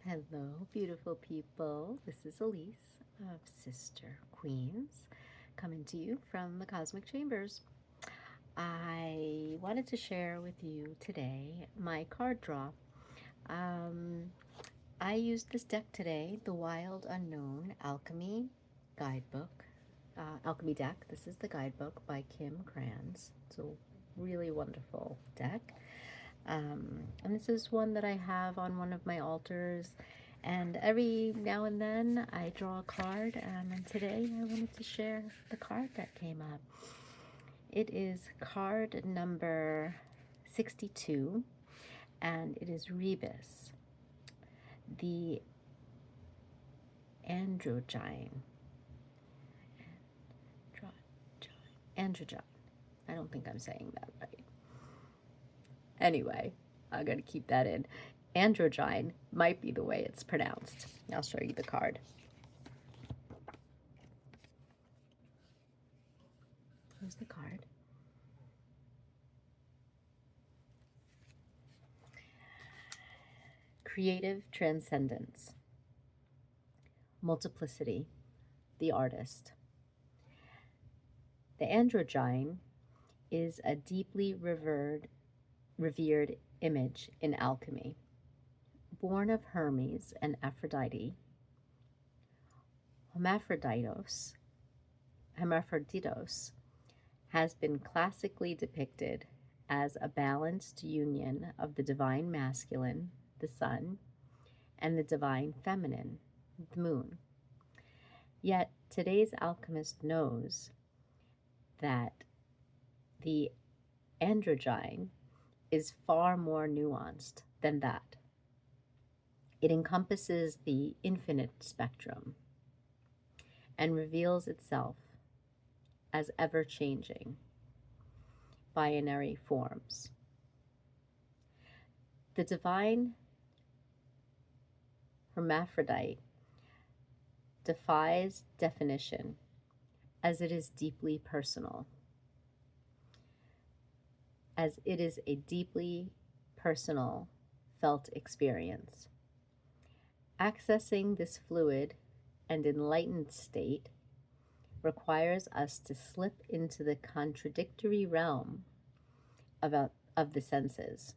Hello, beautiful people. This is Elise of Sister Queens coming to you from the Cosmic Chambers. I wanted to share with you today my card draw. Um, I used this deck today, the Wild Unknown Alchemy Guidebook, Alchemy deck. This is the guidebook by Kim Kranz. It's a really wonderful deck. And this is one that I have on one of my altars. And every now and then I draw a card. And today I wanted to share the card that came up. It is card number 62, and it is Rebis, the Androgyne. Androgyne. I don't think I'm saying that right. Anyway, I gotta keep that in. Androgyne might be the way it's pronounced. I'll show you the card. Here's the card. Creative transcendence. Multiplicity, the artist. The Androgyne is a deeply revered image in alchemy. Born of Hermes and Aphrodite, Hermaphroditos has been classically depicted as a balanced union of the divine masculine, the sun, and the divine feminine, the moon. Yet today's alchemist knows that the androgyne is far more nuanced than that. It encompasses the infinite spectrum and reveals itself as ever-changing binary forms. The divine hermaphrodite defies definition as it is deeply personal, as it is a deeply personal felt experience. Accessing this fluid and enlightened state requires us to slip into the contradictory realm of the senses.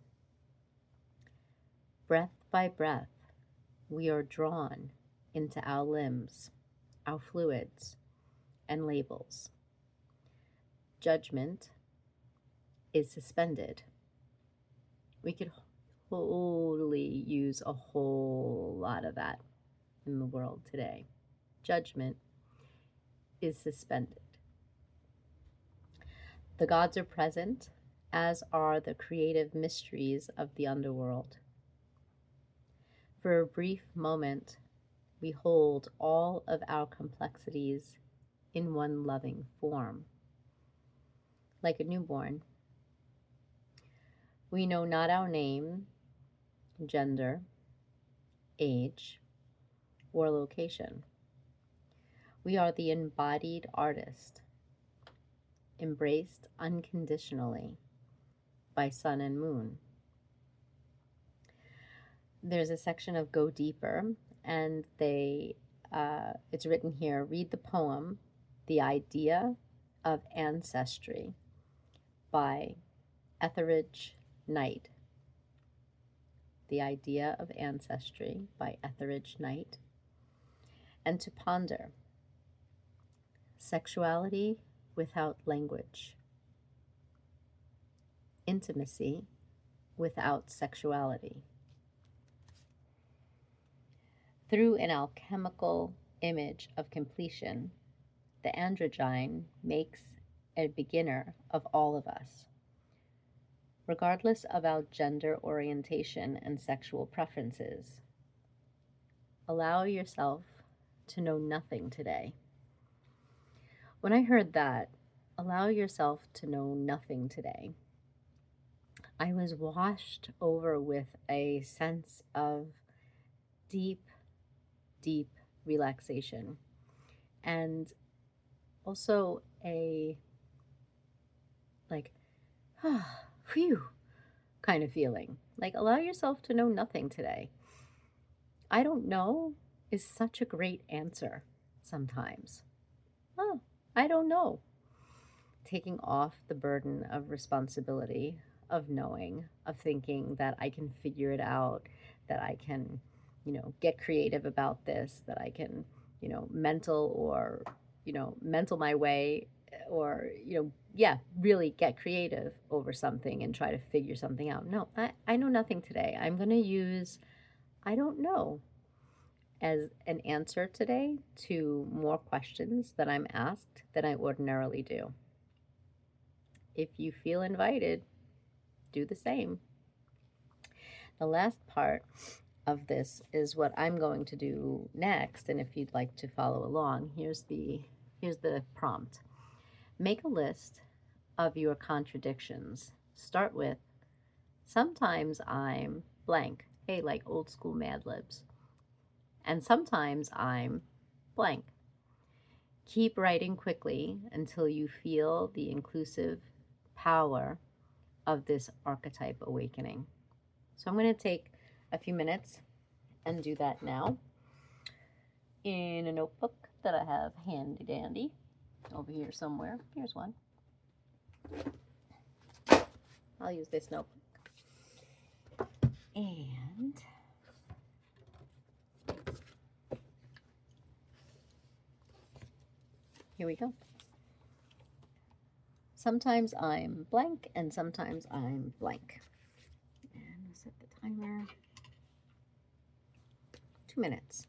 Breath by breath, we are drawn into our limbs, our fluids, and labels. Judgment is suspended. We could totally use a whole lot of that in the world today. Judgment is suspended. The gods are present, as are the creative mysteries of the underworld. For a brief moment, we hold all of our complexities in one loving form. Like a newborn, we know not our name, gender, age, or location. We are the embodied artist, embraced unconditionally by sun and moon. There's a section of Go Deeper, and it's written here, read the poem, The Idea of Ancestry by Etheridge Knight. The Idea of Ancestry by Etheridge Knight. And to ponder, sexuality without language, intimacy without sexuality. Through an alchemical image of completion, the androgyne makes a beginner of all of us. Regardless of our gender orientation and sexual preferences, allow yourself to know nothing today. When I heard that, allow yourself to know nothing today, I was washed over with a sense of deep, deep relaxation, and also a like, phew, kind of feeling. Like, allow yourself to know nothing today. I don't know is such a great answer sometimes. Oh, I don't know. Taking off the burden of responsibility, of knowing, of thinking that I can figure it out, that I can, get creative about this, that I can, mental my way, or, yeah, really get creative over something and try to figure something out. No, I know nothing today. I'm going to use I don't know as an answer today to more questions that I'm asked than I ordinarily do. If you feel invited, do the same. The last part of this is what I'm going to do next, and if you'd like to follow along, here's the prompt. Make a list of your contradictions. Start with sometimes I'm blank. Hey, like old school Mad Libs. And sometimes I'm blank. Keep writing quickly until you feel the inclusive power of this archetype awakening. So I'm going to take a few minutes and do that now in a notebook that I have handy dandy over here somewhere. Here's one. I'll use this notebook. And here we go. Sometimes I'm blank and sometimes I'm blank. And I'll set the timer. 2 minutes.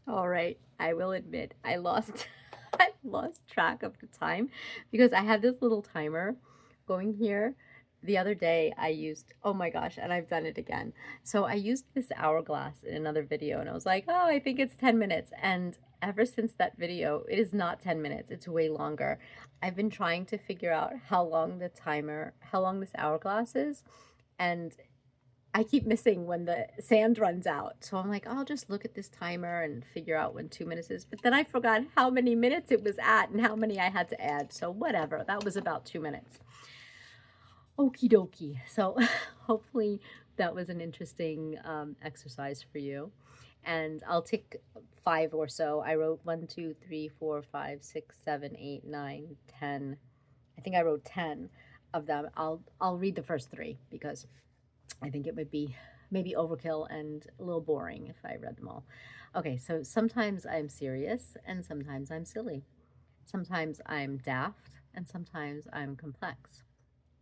All right, I will admit I lost I lost track of the time because I had this little timer going here. The other day I used, oh my gosh, and I've done it again. So I used this hourglass in another video and I was like, "Oh, I think it's 10 minutes." And ever since that video, it is not 10 minutes. It's way longer. I've been trying to figure out how long this hourglass is, and I keep missing when the sand runs out. So I'm like, I'll just look at this timer and figure out when 2 minutes is. But then I forgot how many minutes it was at and how many I had to add. So whatever, that was about 2 minutes. Okie dokie. So hopefully that was an interesting exercise for you. And I'll take 5 or so. I wrote 1, 2, 3, 4, 5, 6, 7, 8, 9, 10. I think I wrote 10 of them. I'll read the first 3 because I think it would be maybe overkill and a little boring if I read them all. Okay, so sometimes I'm serious and sometimes I'm silly. Sometimes I'm daft and sometimes I'm complex.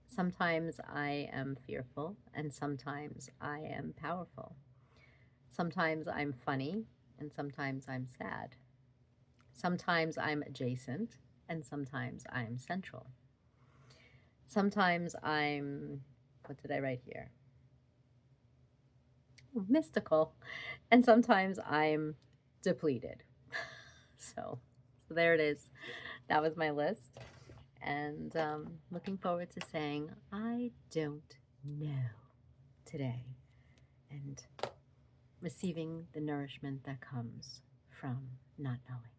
Sometimes I am fearful and sometimes I am powerful. Sometimes I'm funny and sometimes I'm sad. Sometimes I'm adjacent, and sometimes I'm central. Sometimes I'm, what did I write here? Mystical. And sometimes I'm depleted. So there it is. That was my list. And looking forward to saying, I don't know today. And receiving the nourishment that comes from not knowing.